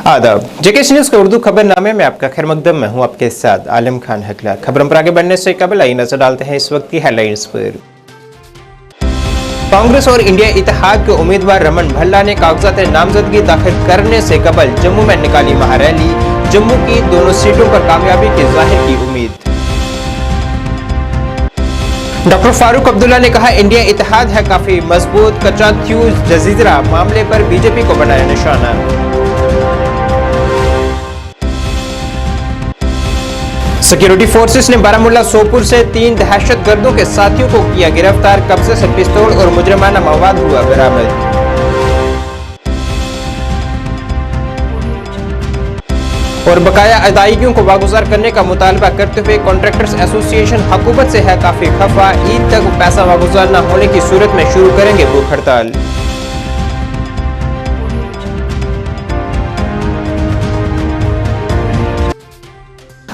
आदाब, जेके न्यूज के उर्दू खबरनामे में आपका खैर मकदम। मैं हूं आपके साथ आलम खान हकला। खबरों पर आगे बढ़ने से कबल आइए नजर डालते हैं इस वक्त की हेडलाइंस पर। कांग्रेस और इंडिया इत्तेहाद के उम्मीदवार रमन भल्ला ने कागजात नामजदगी दाखिल करने से कबल जम्मू में निकाली महारैली। जम्मू की दोनों सीटों पर कामयाबी के जाहिर की उम्मीद। डॉक्टर फारूक अब्दुल्ला ने कहा, इंडिया इत्तेहाद है काफी मजबूत। कचाथ्यू जजीरा मामले पर बीजेपी को बनाया निशाना। सिक्योरिटी फोर्सेस ने बारामूला सोपुर से 3 दहशतगर्दों के साथियों को किया गिरफ्तार। कब्जे से पिस्तौल और मुजरिमाना मवाद हुआ बरामद। और बकाया अदायगियों को वागुजार करने का मुतालबा करते हुए कॉन्ट्रैक्टर्स एसोसिएशन हुकूमत से है काफी खफा। ईद तक पैसा वागुजार न होने की सूरत में शुरू करेंगे भूख हड़ताल।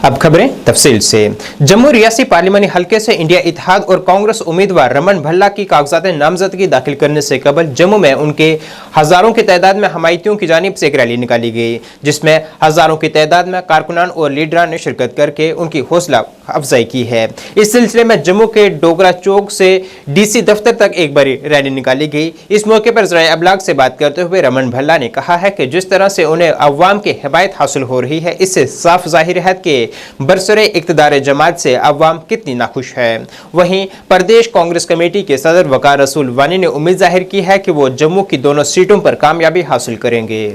अब खबरें तफसील से। जम्मू रियासी पार्लिमानी हलके से इंडिया इत्तेहाद और कांग्रेस उम्मीदवार रमन भल्ला की कागजात नामजदगी दाखिल करने से कबल जम्मू में उनके हजारों की तादाद में हमायतियों की जानिब से एक रैली निकाली गई, जिसमें हजारों की तादाद में कारकुनान और लीडरान ने शिरकत करके उनकी हौसला अफजाई की है। इस सिलसिले में जम्मू के डोगरा चौक से DC दफ्तर तक एक बड़ी रैली निकाली गई। इस मौके पर ज़राए अबलाग से बात करते हुए रमन भल्ला ने कहा है कि जिस तरह से उन्हें अवाम की हिमायत हासिल हो रही है, इससे साफ जाहिर है कि बरसरे इक्तदार जमात से अवाम कितनी नाखुश है। वहीं प्रदेश कांग्रेस कमेटी के सदर वकार रसूल वानी ने उम्मीद जाहिर की है कि वो जम्मू की दोनों सीटों पर कामयाबी हासिल करेंगे।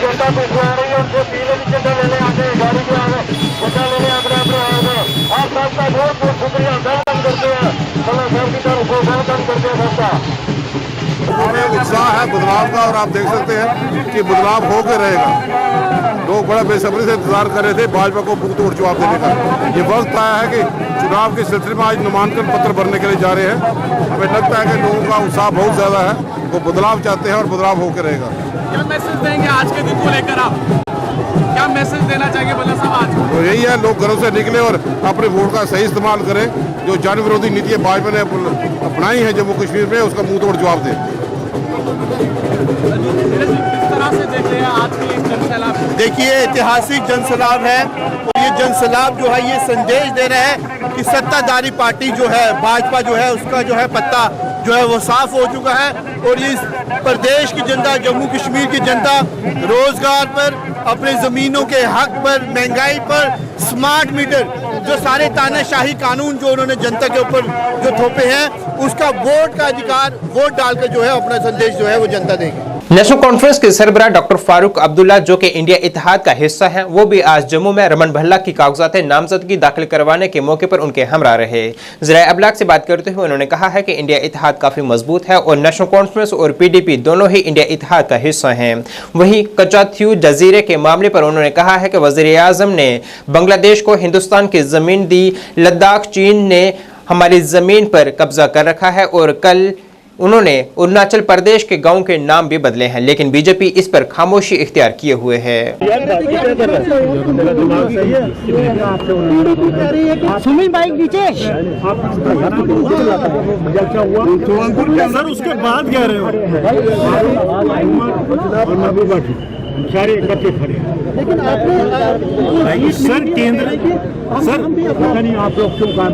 जनता को आ रही है, उनको पीले की चंदा लेने आते हैं, गाड़ी के आगे चंदा लेने अपने आप सबका बहुत बहुत शुक्रिया वेलकम करते हैं। चलो सब की तरफ को वेलकम करते हैं सबका। हमें उत्साह है बदलाव का और आप देख सकते हैं कि बदलाव होकर रहेगा। लोग बड़ा बेसब्री से इंतजार कर रहे थे भाजपा को मुंह तोड़ जवाब देने का। ये वक्त आया है कि चुनाव के सिलसिले में आज नामांकन पत्र भरने के लिए जा रहे हैं। हमें लगता है कि लोगों का उत्साह बहुत ज्यादा है, वो बदलाव चाहते हैं और बदलाव होकर रहेगा। क्या मैसेज देंगे आज के दिन को लेकर आप? क्या मैसेज देना चाहेंगे भल्ला साहब आज? तो यही है, लोग घरों से निकले और अपने वोट का सही इस्तेमाल करें। जो जन विरोधी नीति भाजपा ने अपनाई है जम्मू कश्मीर में, उसका मुंह तोड़ जवाब दें। देखिए, ऐतिहासिक जनसैलाब है और ये जनसैलाब जो है ये संदेश दे रहे हैं कि सत्ताधारी पार्टी जो है भाजपा जो है उसका जो है पत्ता जो है वो साफ हो चुका है। और इस प्रदेश की जनता, जम्मू कश्मीर की जनता रोजगार पर, अपने जमीनों के हक पर, महंगाई पर, स्मार्ट मीटर, जो सारे तानाशाही कानून जो उन्होंने जनता के ऊपर जो थोपे हैं, उसका वोट का अधिकार वोट डालकर जो है अपना संदेश जो है वो जनता देगी। नेशनल कॉन्फ्रेंस के सरबराह डॉक्टर फारूक अब्दुल्ला, जो कि इंडिया इत्तेहाद का हिस्सा हैं, वो भी आज जम्मू में रमन भल्ला की कागजात नामजदगी दाखिल करवाने के मौके पर उनके हमरा रहे। ज़राए अबलाग से बात करते हुए उन्होंने कहा है कि इंडिया इत्तेहाद काफी मजबूत है और नेशनल कॉन्फ्रेंस और PDP दोनों ही इंडिया इत्तेहाद का हिस्सा हैं। वहीं कचाथ्यू जजीरे के मामले पर उन्होंने कहा है कि वज़ीर-ए-आज़म ने बांग्लादेश को हिंदुस्तान की जमीन दी, लद्दाख चीन ने हमारी जमीन पर कब्जा कर रखा है और कल उन्होंने अरुणाचल प्रदेश के गांव के नाम भी बदले हैं, लेकिन बीजेपी इस पर खामोशी इख्तियार किए हुए है। सर उसके बाद कह रहे हो सारे इकट्ठे खड़े हैं, लेकिन आपने सर केंद्र सर पता नहीं आप लोग क्यों काम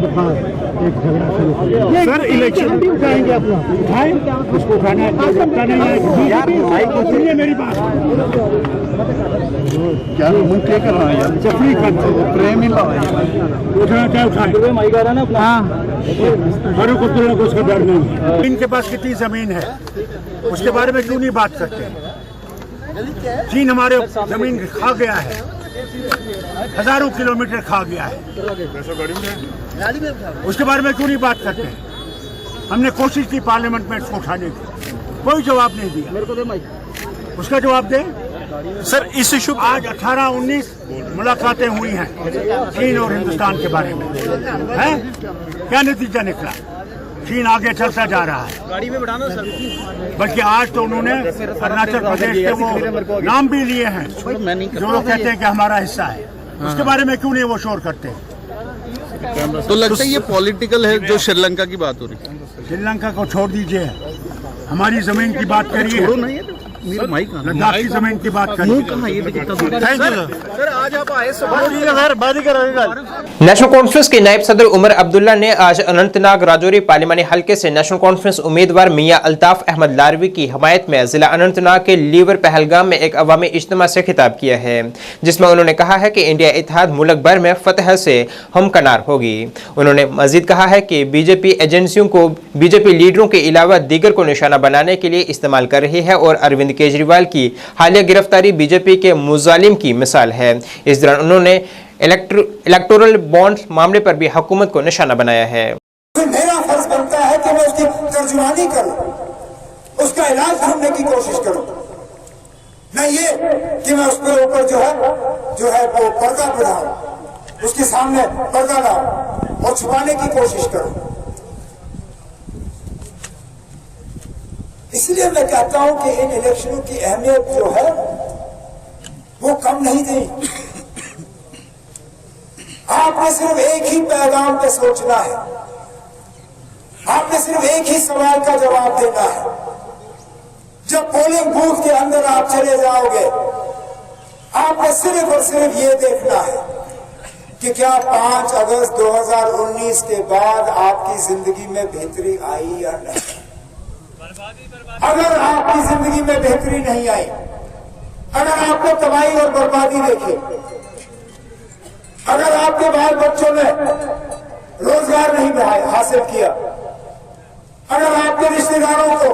एक झगड़ा शुरू सर इलेक्शन उठाएंगे अपना उठाएं उसको उठाना है। मेरी बात क्या मुंह क्या कर रहा है यार, चपड़ी प्रेम ही उठाना क्या उठाए माई का ना अपना। फारूक अब्दुल्ला को उसका डर नहीं। इनके पास कितनी जमीन है उसके बारे में क्यों नहीं बात करते? चीन हमारे जमीन खा गया है, हजारों किलोमीटर खा गया है, उसके बारे में क्यों नहीं बात करते? हमने कोशिश की पार्लियामेंट में इसको उठाने की, कोई जवाब नहीं दिया। उसका जवाब दें सर। इस इशू आज 18-19 मुलाकातें हुई हैं चीन और हिंदुस्तान के बारे में, हैं? क्या नतीजा निकला? चीन आगे चलता जा रहा है, बल्कि आज तो उन्होंने अरुणाचल प्रदेश के वो नाम भी लिए हैं जो लोग कहते हैं कि हमारा हिस्सा है। उसके बारे में क्यों नहीं वो शोर करते? तो लगता है ये पॉलिटिकल है जो श्रीलंका की बात हो रही है। श्रीलंका को छोड़ दीजिए, हमारी जमीन की बात करिए, लद्दाख की जमीन की बात करिए। Thank you sir. आज आप आए नेशनल कॉन्फ्रेंस के नायब सदर उमर अब्दुल्ला ने आज अनंतनाग राजौरी पार्लिमानी हलके से नेशनल कॉन्फ्रेंस उम्मीदवार मियां अल्ताफ अहमद लारवी की हमायत में जिला अनंतनाग के लीवर पहलगाम में एक अवामी इज्तिमा से खिताब किया है, जिसमें उन्होंने कहा है कि इंडिया इत्तेहाद मुल्क भर में फतह से हमकनार होगी। उन्होंने मजीद कहा है कि बीजेपी एजेंसियों को बीजेपी लीडरों के अलावा दीगर को निशाना बनाने के लिए इस्तेमाल कर रही है और अरविंद केजरीवाल की हालिया गिरफ्तारी बीजेपी के मुजालिम की मिसाल है। इस दौरान उन्होंने इलेक्टोरल बॉन्ड मामले पर भी हुकूमत को निशाना बनाया है। मेरा फर्ज बनता है कि मैं उसकी तर्जुमानी करूं, उसका इलाज ढूंढने की कोशिश करूं, नहीं ये कि मैं उसके ऊपर जो है वो पर्दा बढ़ाऊं, उसके सामने पर्दा लाऊं और छुपाने की कोशिश करूं। इसलिए मैं कहता हूं कि इन इलेक्शनों की अहमियत जो है वो कम नहीं थी। आपने सिर्फ एक ही पैगाम पे सोचना है, आपने सिर्फ एक ही सवाल का जवाब देना है। जब पोलिंग बूथ के अंदर आप चले जाओगे, आपने सिर्फ और सिर्फ ये देखना है कि क्या 5 अगस्त 2019 के बाद आपकी जिंदगी में बेहतरी आई या नहीं। अगर आपकी जिंदगी में बेहतरी नहीं आई, अगर आपने तबाही और बर्बादी देखी, अगर आपके बाल बच्चों ने रोजगार नहीं हासिल किया, अगर आपके रिश्तेदारों को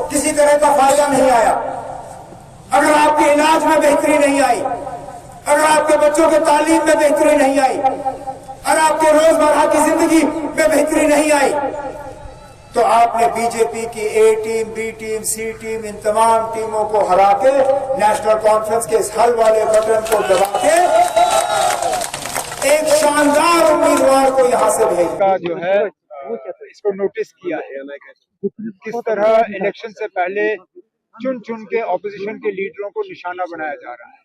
किसी तरह का फायदा नहीं आया, अगर आपके इलाज में बेहतरी नहीं आई, अगर आपके बच्चों के तालीम में बेहतरी नहीं आई, अगर आपके रोजमर्रा की जिंदगी में बेहतरी नहीं आई, तो आपने बीजेपी की ए टीम, बी टीम, सी टीम, इन तमाम टीमों को हरा के नेशनल कॉन्फ्रेंस के इस हल वाले बटन को दबा के एक शानदार उम्मीदवार को यहां से भेजना जो है इसको नोटिस किया है। किस तरह इलेक्शन से पहले चुन चुन के ऑपोजिशन के लीडरों को निशाना बनाया जा रहा है।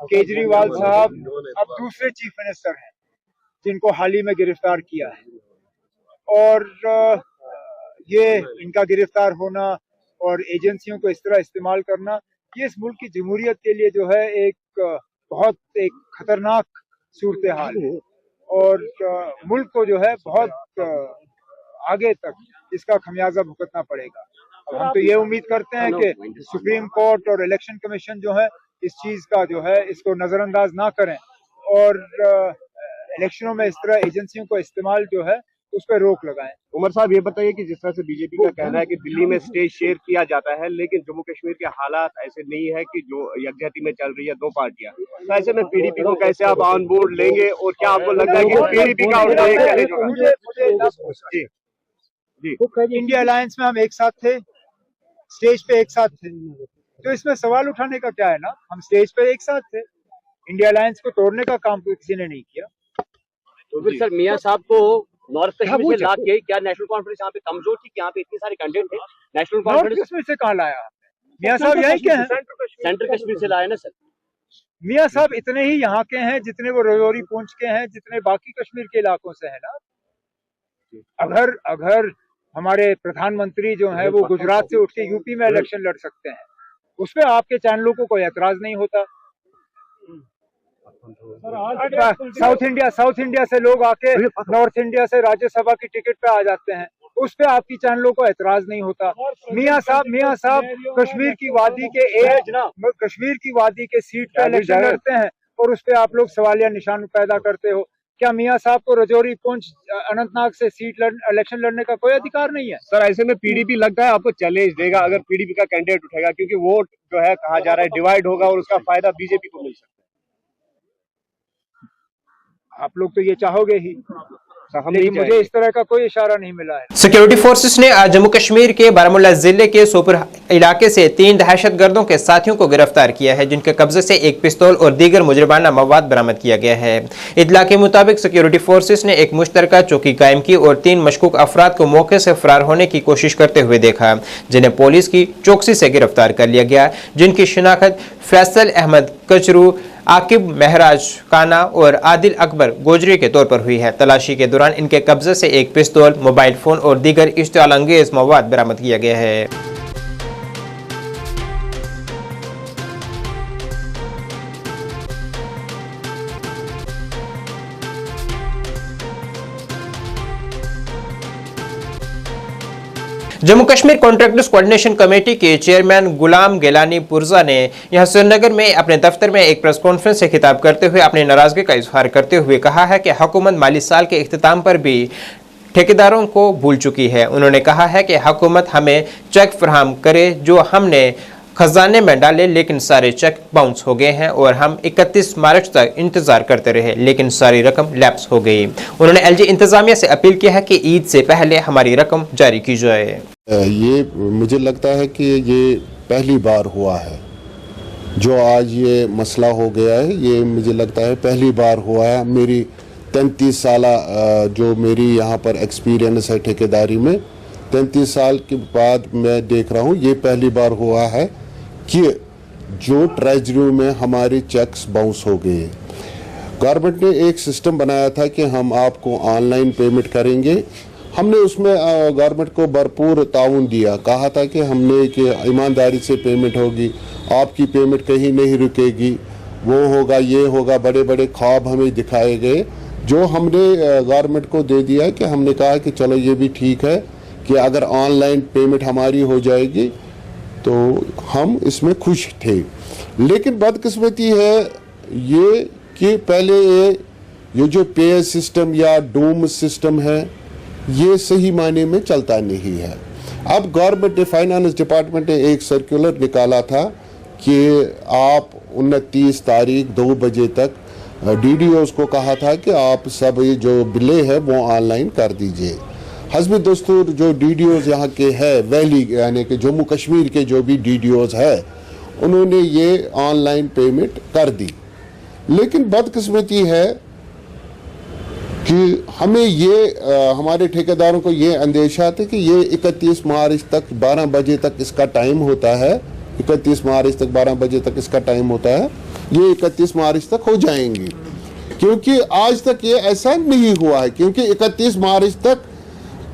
केजरीवाल साहब अब दूसरे चीफ मिनिस्टर हैं जिनको हाल ही में गिरफ्तार किया है, और ये इनका गिरफ्तार होना और एजेंसियों को इस तरह इस्तेमाल करना, ये इस मुल्क की जमहूरियत के लिए जो है एक बहुत खतरनाक सूरत हाल है, और मुल्क को जो है बहुत आगे तक इसका खमियाजा भुगतना पड़ेगा। अब हम तो ये उम्मीद करते हैं कि सुप्रीम कोर्ट और इलेक्शन कमीशन जो है इस चीज का जो है इसको नजरअंदाज ना करें और इलेक्शनों में इस तरह एजेंसियों को इस्तेमाल जो है उस पर रोक लगाएं। उमर साहब ये बताइए कि जिस तरह से बीजेपी का कहना है कि दिल्ली में स्टेज शेयर किया जाता है, लेकिन जम्मू कश्मीर के हालात ऐसे नहीं है कि जो यकजहती में चल रही है दो पार्टियां, तो ऐसे में पीडीपी को कैसे आप ऑन बोर्ड लेंगे और क्या आपको लगता है कि पीडीपी का जी इंडिया अलायंस में हम एक साथ थे, स्टेज पे एक साथ थे, तो इसमें सवाल उठाने का क्या है ना। हम स्टेज पे एक साथ थे, इंडिया अलायंस को तोड़ने का काम किसी ने नहीं किया। तो फिर सर मियां साहब को नॉर्थ कश्मीर से ला के क्या नेशनल कॉन्फ्रेंस यहाँ पे कमजोर थी? यहाँ पे इतने सारे कैंडिडेट थे, नेशनल कॉन्फ्रेंस कश्मीर से कहाँ लाया मियां साहब? यही के हैं, सेंट्रल कश्मीर से लाए ना सर। मियां साहब इतने ही यहाँ के हैं जितने वो राजौरी पूंछ के हैं, जितने बाकी कश्मीर के इलाकों से है ना। अगर हमारे प्रधानमंत्री जो है वो गुजरात से उठ के यूपी में इलेक्शन लड़ सकते हैं, उस पर आपके चैनलों को कोई एतराज नहीं होता। साउथ इंडिया से लोग आके नॉर्थ इंडिया से राज्यसभा की टिकट पे आ जाते हैं, उस पे आपकी चैनलों को एतराज नहीं होता। मियां साहब कश्मीर की वादी के सीट पे इलेक्शन लड़ते हैं और उस पे आप लोग सवालिया निशान पैदा करते हो। क्या मियां साहब को रजौरी, पुंछ, अनंतनाग से इलेक्शन लड़ने का कोई अधिकार नहीं है? सर ऐसे में पीडीपी लगता है आपको चैलेंज देगा अगर पीडीपी का कैंडिडेट उठेगा, क्योंकि वोट जो है कहा जा रहा है डिवाइड होगा और उसका फायदा बीजेपी को मिल सकता है। आप लोग तो ये चाहोगे ही, लेकिन मुझे इस तरह का कोई इशारा नहीं मिला है। सिक्योरिटी फोर्सेस ने आज जम्मू कश्मीर के बारामूला जिले के सोपुर इलाके से 3 दहशतगर्दों के साथियों को गिरफ्तार किया है, जिनके कब्जे से एक पिस्तौल और दीगर मुजरिमाना मवाद बरामद किया गया है। इत्तला के मुताबिक सिक्योरिटी फोर्सेस ने एक मुश्तरका चौकी कायम की और 3 मशकूक अफराद को मौके से फरार होने की कोशिश करते हुए देखा, जिन्हें पुलिस की चौकसी से गिरफ्तार कर लिया गया, जिनकी शिनाख्त फैसल अहमद कचरू, आकिब महराज काना और आदिल अकबर गोजरी के तौर पर हुई है। तलाशी के दौरान इनके कब्जे से एक पिस्तौल, मोबाइल फोन और दीगर इश्तियाल अंगेज मवाद बरामद किया गया है। Jammu Kashmir contractors coordination committee के चेयरमैन गुलाम गिलानी पुरजा ने यहां श्रीनगर में अपने दफ्तर में एक प्रेस कॉन्फ्रेंस से खिताब करते हुए अपनी नाराजगी का इजहार करते हुए कहा है कि हुकूमत माली साल के इख्तिताम पर भी ठेकेदारों को भूल चुकी है। उन्होंने कहा है कि हुकूमत हमें चेक फराहम करे जो हमने खजाने में डाले, लेकिन सारे चेक बाउंस हो गए हैं और हम 31 मार्च तक इंतजार करते रहे, लेकिन सारी रकम लैप्स हो गई। उन्होंने एलजी इंतजामिया से अपील की है कि ईद से पहले हमारी रकम जारी की जाए। ये मुझे लगता है कि ये पहली बार हुआ है जो आज ये मसला हो गया है। ये मुझे लगता है पहली बार हुआ है। मेरी 33 साल जो मेरी यहाँ पर एक्सपीरियंस है ठेकेदारी में, 33 साल के बाद मैं देख रहा हूँ ये पहली बार हुआ है कि जो ट्रेजरी में हमारे चेक्स बाउंस हो गए। गवर्नमेंट ने एक सिस्टम बनाया था कि हम आपको ऑनलाइन पेमेंट करेंगे। हमने उसमें गवर्नमेंट को भरपूर ताउन दिया, कहा था कि हमने कि ईमानदारी से पेमेंट होगी, आपकी पेमेंट कहीं नहीं रुकेगी, वो होगा ये होगा, बड़े बड़े ख्वाब हमें दिखाए गए जो हमने गवर्नमेंट को दे दिया। कि हमने कहा कि चलो ये भी ठीक है कि अगर ऑनलाइन पेमेंट हमारी हो जाएगी तो हम इसमें खुश थे। लेकिन बदकिस्मती है ये कि पहले ये जो पे सिस्टम या डूम सिस्टम है ये सही मायने में चलता नहीं है। अब गवर्नमेंट ने, फाइनेंस डिपार्टमेंट ने एक सर्कुलर निकाला था कि आप 29 तारीख 2 बजे तक डीडीओज़ को कहा था कि आप सब ये जो बिलें हैं वो ऑनलाइन कर दीजिए। हस्ब दस्तूर जो डीडीओज़ यहाँ के है वैली यानी कि जम्मू कश्मीर के जो भी डीडीओज़ है उन्होंने ये ऑनलाइन पेमेंट कर दी। लेकिन बदकिस्मती है कि हमें ये हमारे ठेकेदारों को ये अंदेशा था कि ये 31 मार्च तक 12 बजे तक इसका टाइम होता है। 31 मार्च तक 12 बजे तक इसका टाइम होता है। ये 31 मार्च तक हो जाएंगे, क्योंकि आज तक ये ऐसा नहीं हुआ है। क्योंकि 31 मार्च तक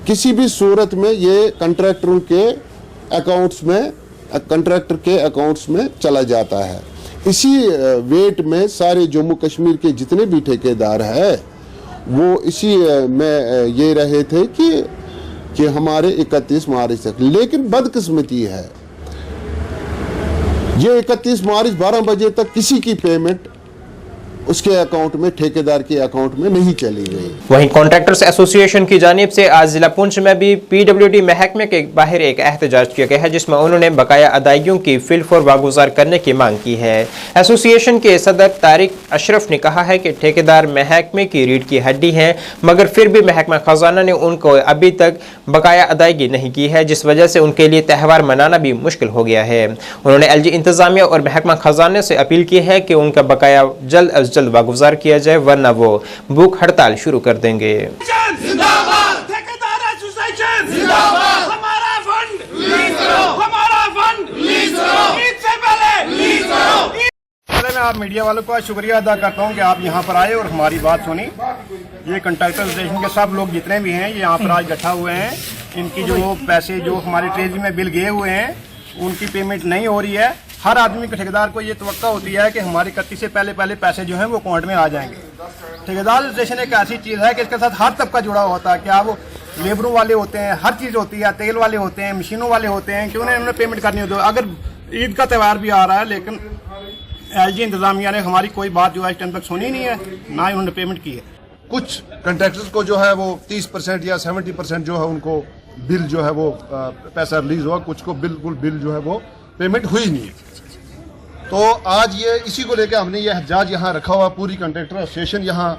किसी भी सूरत में ये कंट्रैक्टर के अकाउंट्स में चला जाता है। इसी वेट में सारे जम्मू कश्मीर के जितने भी ठेकेदार हैं वो इसी में ये रहे थे कि हमारे 31 मार्च तक। लेकिन बदकिस्मती है ये 31 मार्च 12 बजे तक किसी की पेमेंट उसके अकाउंट में, ठेकेदार के अकाउंट में नहीं चली गई। वहीं कॉन्ट्रैक्टर्स एसोसिएशन की जानिब से आज जिला पुंछ में भी पीडब्ल्यूडी महकमे के बाहर एक एहतजाज किया गया है, जिसमें उन्होंने बकाया अदायगियों की फिल फॉर वागुजार करने की मांग की है। एसोसिएशन के सदर तारिक अशरफ ने कहा है कि ठेकेदार महकमे की रीढ़ की हड्डी हैं, मगर फिर भी महकमा खजाना ने उनको अभी तक बकाया अदायगी नहीं की है, जिस वजह से उनके लिए त्यौहार मनाना भी मुश्किल हो गया है। उन्होंने एलजी इंतजामिया और महकमा खजाने से अपील की है कि उनका बकाया जल्द अज जल्द वागुजार किया जाए, वरना वो भूख हड़ताल शुरू कर देंगे। मैं आप मीडिया वालों का शुक्रिया अदा करता हूं कि आप यहां पर आए और हमारी बात सुनी। ये कॉन्ट्रैक्टर एसोसिएशन के सब लोग जितने भी हैं ये यहाँ पर आज इकट्ठा हुए हैं। इनकी जो पैसे जो हमारे ट्रेजरी में बिल गए हुए हैं उनकी पेमेंट नहीं हो रही है। हर आदमी के ठेकेदार को ये तवक्का होती है कि हमारे 31 से पहले पैसे जो हैं वो अकाउंट में आ जाएंगे। ठेकेदार एसोसिएशन एक ऐसी चीज़ है कि इसके साथ हर तबका जुड़ा होता है। क्या वो लेबरों वाले होते हैं, हर चीज़ होती है, तेल वाले होते हैं, मशीनों वाले होते हैं, क्यों उन्हें पेमेंट करनी होती है। अगर ईद का त्यौहार भी आ रहा है लेकिन एलजी इंतजामिया ने हमारी कोई बात जो है इस टाइम तक सुनी नहीं है, ना ही उन्होंने पेमेंट की है। कुछ कंट्रैक्टर्स को जो है वो 30% या 70% जो है उनको बिल जो है वो पैसा रिलीज हुआ, कुछ को बिल्कुल बिल जो है वो पेमेंट हुई नहीं। तो आज ये इसी को लेकर हमने ये एहतजाज यहाँ रखा हुआ। पूरी कंट्रैक्टर एसोसिएशन यहाँ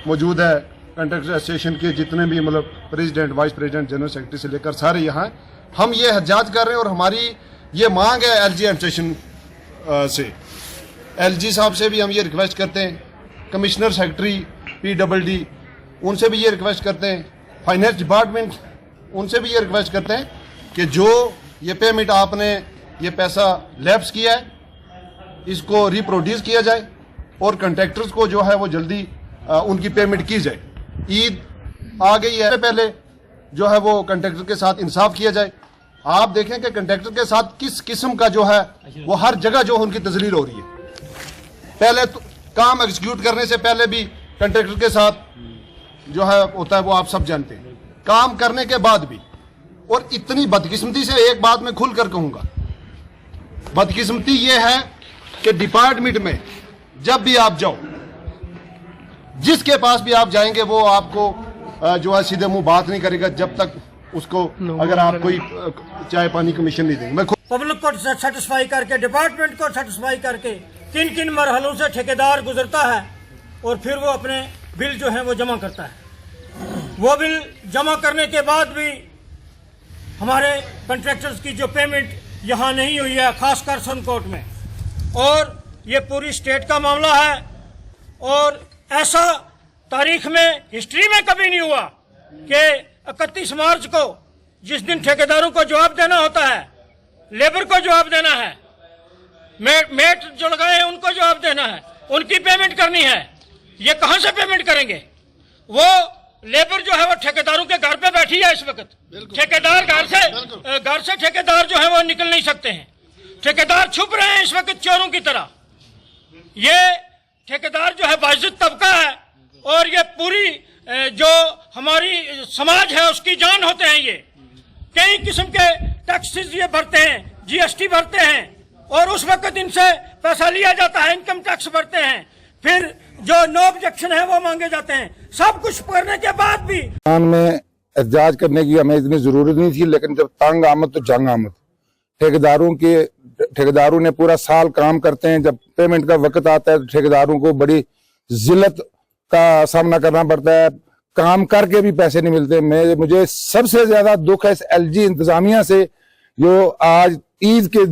मौजूद है। कंट्रैक्टर एसोसिएशन के जितने भी मतलब president, vice president, general secretary से लेकर सारे यहाँ हम ये एहतजाज कर रहे हैं। और हमारी ये मांग है एलजी एडमिनिस्ट्रेशन से, एलजी साहब से भी हम ये रिक्वेस्ट करते हैं, कमिश्नर सेक्रेटरी PWD उनसे भी ये रिक्वेस्ट करते हैं, फाइनेंस डिपार्टमेंट उनसे भी ये रिक्वेस्ट करते हैं कि जो ये पेमेंट आपने ये पैसा लैप्स किया है इसको रिप्रोड्यूस किया जाए और कंट्रैक्टर्स को जो है वो जल्दी उनकी पेमेंट की जाए। ईद आ गई है, पहले जो है वो कंट्रैक्टर के साथ इंसाफ किया जाए। आप देखें कि कंट्रैक्टर के साथ किस किस्म का जो है वो हर जगह जो उनकी तजलील हो रही है। पहले तो काम एग्जीक्यूट करने से पहले भी कंट्रैक्टर के साथ जो है होता है वो आप सब जानते हैं, काम करने के बाद भी। और इतनी बदकिस्मती से एक बात मैं खुलकर कहूंगा, बदकिस्मती ये है कि डिपार्टमेंट में जब भी आप जाओ, जिसके पास भी आप जाएंगे वो आपको जो है सीधे मुंह बात नहीं करेगा जब तक उसको अगर आप कोई चाय पानी कमीशन नहीं देंगे। मैं पब्लिक को सेटिस्फाई करके, डिपार्टमेंट को सेटिस्फाई करके किन किन मरहलों से ठेकेदार गुजरता है और फिर वो अपने बिल जो है वो जमा करता है। वो बिल जमा करने के बाद भी हमारे कंट्रैक्टर्स की जो पेमेंट यहाँ नहीं हुई है, खासकर सनकोट में, और ये पूरी स्टेट का मामला है। और ऐसा तारीख में, हिस्ट्री में कभी नहीं हुआ कि 31 मार्च को जिस दिन ठेकेदारों को जवाब देना होता है, लेबर को जवाब देना है, मेट जो लगाए हैं उनको जवाब देना है, उनकी पेमेंट करनी है, ये कहां से पेमेंट करेंगे? वो लेबर जो है वो ठेकेदारों के घर पे बैठी है इस वक्त। ठेकेदार घर से ठेकेदार जो है वो निकल नहीं सकते हैं। ठेकेदार छुप रहे हैं इस वक्त चोरों की तरह। ये ठेकेदार जो है बाइज्जत तबका है और ये पूरी जो हमारी समाज है उसकी जान होते हैं। ये कई किस्म के टैक्सेस ये भरते हैं, GST भरते हैं और उस वक्त इनसे पैसा लिया जाता है, इनकम टैक्स भरते हैं, फिर जो नो ऑब्जेक्शन है वो मांगे जाते हैं। सब कुछ करने के बाद भी में एहतजाज करने की हमें इतनी जरूरत नहीं थी, लेकिन जब तंग आमद तो जंग आमद। ठेकेदारों ने पूरा साल काम करते हैं, जब पेमेंट का वक्त आता है तो ठेकेदारों को बड़ी जिल्लत का सामना करना पड़ता है, काम करके भी पैसे नहीं मिलते। मुझे सबसे ज्यादा दुख है इस LG इंतजामिया से, जो आज ईद के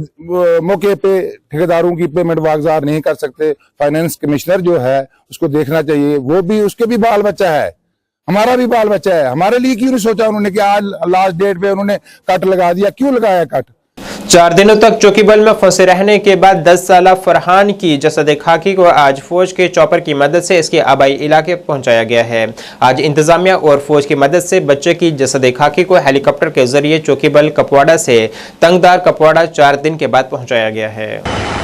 मौके पे ठेकेदारों की पेमेंट वागजार नहीं कर सकते। फाइनेंस कमिश्नर जो है उसको देखना चाहिए, वो भी, उसके भी बाल बच्चा है, हमारा भी बाल बच्चा है। हमारे लिए क्यों नहीं सोचा उन्होंने कि आज लास्ट डेट पे उन्होंने कट लगा दिया? क्यों लगाया कट? 4 दिनों तक चौकीबल में फंसे रहने के बाद 10 साला फरहान की जसद खाकी को आज फौज के चॉपर की मदद से इसके आबाई इलाके पहुंचाया गया है। आज इंतजामिया और फौज की मदद से बच्चे की जसद खाकी को हेलीकॉप्टर के जरिए चौकीबल कपवाड़ा से तंगदार कपवाड़ा 4 दिन के बाद पहुंचाया गया है।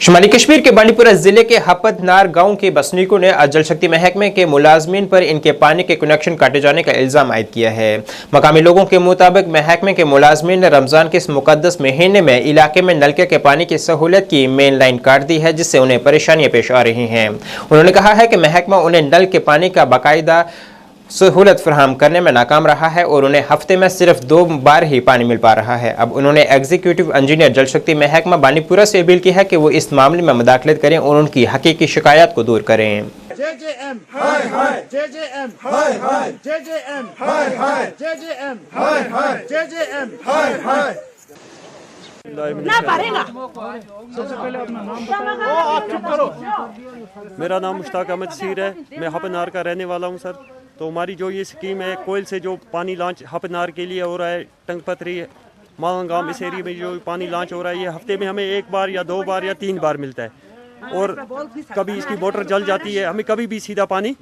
शुमाली कश्मीर के बांडीपुरा जिले के हपतनार गांव के बसनीकों ने आज जल शक्ति महकमे के मुलाजमीन पर इनके पानी के कनेक्शन काटे जाने का इल्जाम आयद किया है। मकामी लोगों के मुताबिक महकमे के मुलाजमीन ने रमजान के इस मुकद्दस महीने में इलाके में नलके के पानी की सहूलत की मेन लाइन काट दी है, जिससे उन्हें परेशानियां पेश आ रही हैं। उन्होंने कहा है कि महकमा उन्हें नल के पानी का बाकायदा सहूलत फराहम करने में नाकाम रहा है और उन्हें हफ्ते में सिर्फ 2 बार ही पानी मिल पा रहा है। अब उन्होंने एग्जीक्यूटिव इंजीनियर जल शक्ति महकमा बांडीपुरा से अपील की है कि वो इस मामले में मुदाखलत करें और उनकी हकीकी शिकायत को दूर करें। JJM हाय हाय JJM हाय हाय JJM हाय हाय JJM हाय हाय JJM हाय हाय ना पारेगा। सबसे पहले अपना नाम ओ आप चुप करो। मेरा नाम मुश्ताक अहमद सीर है, मैं हपनार का रहने वाला हूं सर। तो हमारी जो ये स्कीम है कोयल से जो पानी लॉन्च हपनार के लिए हो रहा है, टंगपथरी मालगाम इस एरिया में जो पानी लॉन्च हो रहा है, ये हफ्ते में हमें 1 बार या 2 बार या 3 बार मिलता है। और कभी इसकी मोटर जल जाती है, हमें कभी भी सीधा पानी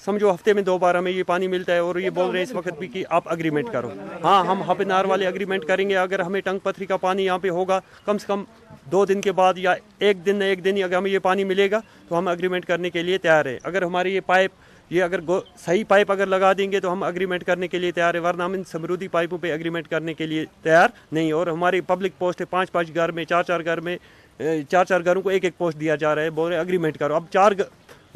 समझो हफ्ते में 2 बार हमें ये पानी मिलता है। और ये बोल रहे हैं इस वक्त भी कि आप अग्रीमेंट करो। हाँ, हम हपनार वाले अग्रीमेंट करेंगे। अगर हमें टंगपथरी का पानी यहाँ पे होगा कम से कम 2 दिन के बाद या 1 दिन ही अगर हमें ये पानी मिलेगा तो हम अग्रीमेंट करने के लिए तैयार है। अगर हमारी ये पाइप अगर सही पाइप अगर लगा देंगे तो हम अग्रीमेंट करने के लिए तैयार है, वरना हम इन समरूदी पाइपों पे अग्रीमेंट करने के लिए तैयार नहीं। और हमारी पब्लिक पोस्ट है 5-5 घर में 4-4 घर में 4-4 घरों को 1-1 पोस्ट दिया जा रहा है। बोल रहे अग्रीमेंट करो। अब 4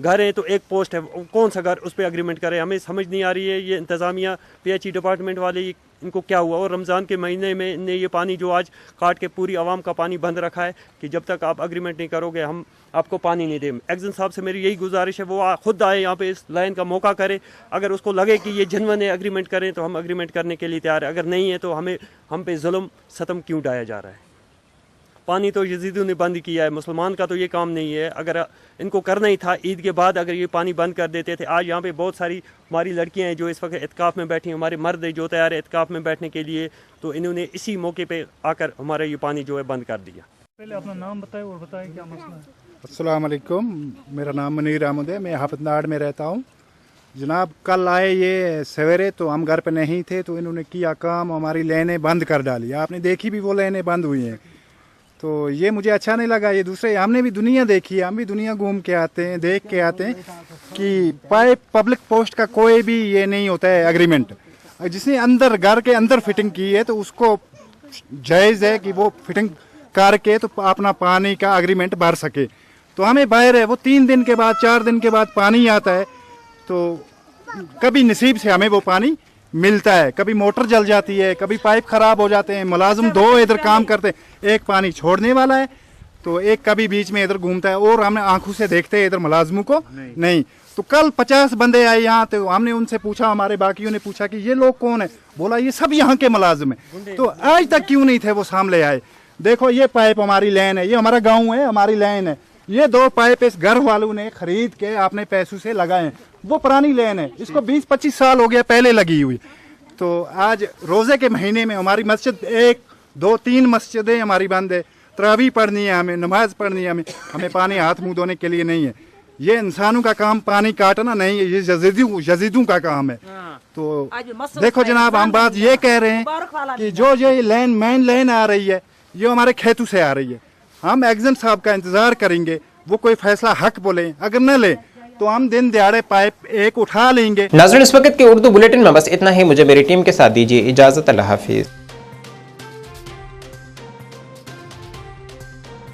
घर हैं तो 1 पोस्ट है, कौन सा घर उस पर अग्रीमेंट करे? हमें समझ नहीं आ रही है। ये इंतज़ामिया PHE डिपार्टमेंट वाले इनको क्या हुआ? और रमज़ान के महीने में इनने ये पानी जो आज काट के पूरी आवाम का पानी बंद रखा है कि जब तक आप अग्रीमेंट नहीं करोगे हम आपको पानी नहीं दें। एक्जन साहब से मेरी यही गुजारिश है, वो खुद आए यहाँ पे इस लाइन का मौका करे। अगर उसको लगे कि ये जनवन है अग्रीमेंट करें तो हम अग्रीमेंट करने के लिए तैयार है। अगर नहीं है तो हम पे जुल्म सतम क्यों ढाया जा रहा है? पानी तो यजीदों ने बंद किया है, मुसलमान का तो ये काम नहीं है। अगर इनको करना ही था ईद के बाद अगर ये पानी बंद कर देते थे। आज यहाँ पे बहुत सारी हमारी लड़कियाँ हैं जो इस वक्त इत्काफ़ में बैठी हैं, हमारे मर्द जो तैयार है इत्काफ़ में बैठने के लिए, तो इन्होंने इसी मौके पे आकर हमारा ये पानी जो है बंद कर दिया। पहले अपना नाम बताएं और बताएं क्या मसला है। अस्सलाम वालेकुम, मेरा नाम मुनीर अहमद है, मैं हाफतनाड़ में रहता हूँ। जनाब कल आए ये सवेरे तो हम घर पे नहीं थे, तो इन्होंने किया काम, हमारी लाइनें बंद कर डाली। आपने देखी भी वो लाइनें बंद हुई हैं, तो ये मुझे अच्छा नहीं लगा। ये दूसरे हमने भी दुनिया देखी है, हम भी दुनिया घूम के आते हैं, देख के आते हैं कि पाइप पब्लिक पोस्ट का कोई भी ये नहीं होता है अग्रीमेंट। जिसने अंदर घर के अंदर फिटिंग की है तो उसको जायज़ है कि वो फिटिंग करके तो अपना पानी का अग्रीमेंट भर सके। तो हमें बाहर है वो 3 दिन के बाद 4 दिन के बाद पानी आता है, तो कभी नसीब से हमें वो पानी मिलता है, कभी मोटर जल जाती है, कभी पाइप खराब हो जाते हैं। मुलाजिम 2 इधर काम करते हैं, एक पानी छोड़ने वाला है तो एक कभी बीच में इधर घूमता है, और हमने आंखों से देखते हैं इधर मुलाजिमों को नहीं। तो कल 50 बंदे आए यहाँ, तो हमने उनसे पूछा, हमारे बाकियों ने पूछा कि ये लोग कौन है? बोला ये सब यहाँ के मुलाजिम है। तो आज तक क्यों नहीं थे वो सामने आए? देखो ये पाइप हमारी लाइन है, ये हमारा गाँव है, हमारी लाइन है। ये 2 पाइप इस घर वालों ने खरीद के अपने पैसों से लगाए। वो पुरानी लाइन है, इसको 20-25 साल हो गया पहले लगी हुई। तो आज रोज़े के महीने में हमारी मस्जिद 1, 2, 3 मस्जिदें हमारी बंद है। तरावी पढ़नी है हमें, नमाज पढ़नी है हमें पानी हाथ मुंह धोने के लिए नहीं है। ये इंसानों का काम पानी काटना नहीं है, ये यजीदों का काम है। तो देखो जनाब, हम बात ये कह रहे हैं कि जो ये लाइन मेन लाइन आ रही है ये हमारे खेतों से आ रही है। हम एक्जन साहब का इंतजार करेंगे, वो कोई फैसला हक बोले, अगर न ले तो हम दिन दिहाड़े पाइप 1 उठा लेंगे। नाज़रीन, इस वक्त के उर्दू बुलेटिन में बस इतना ही। मुझे मेरी टीम के साथ दीजिए इजाजत। अल्लाह हाफिज।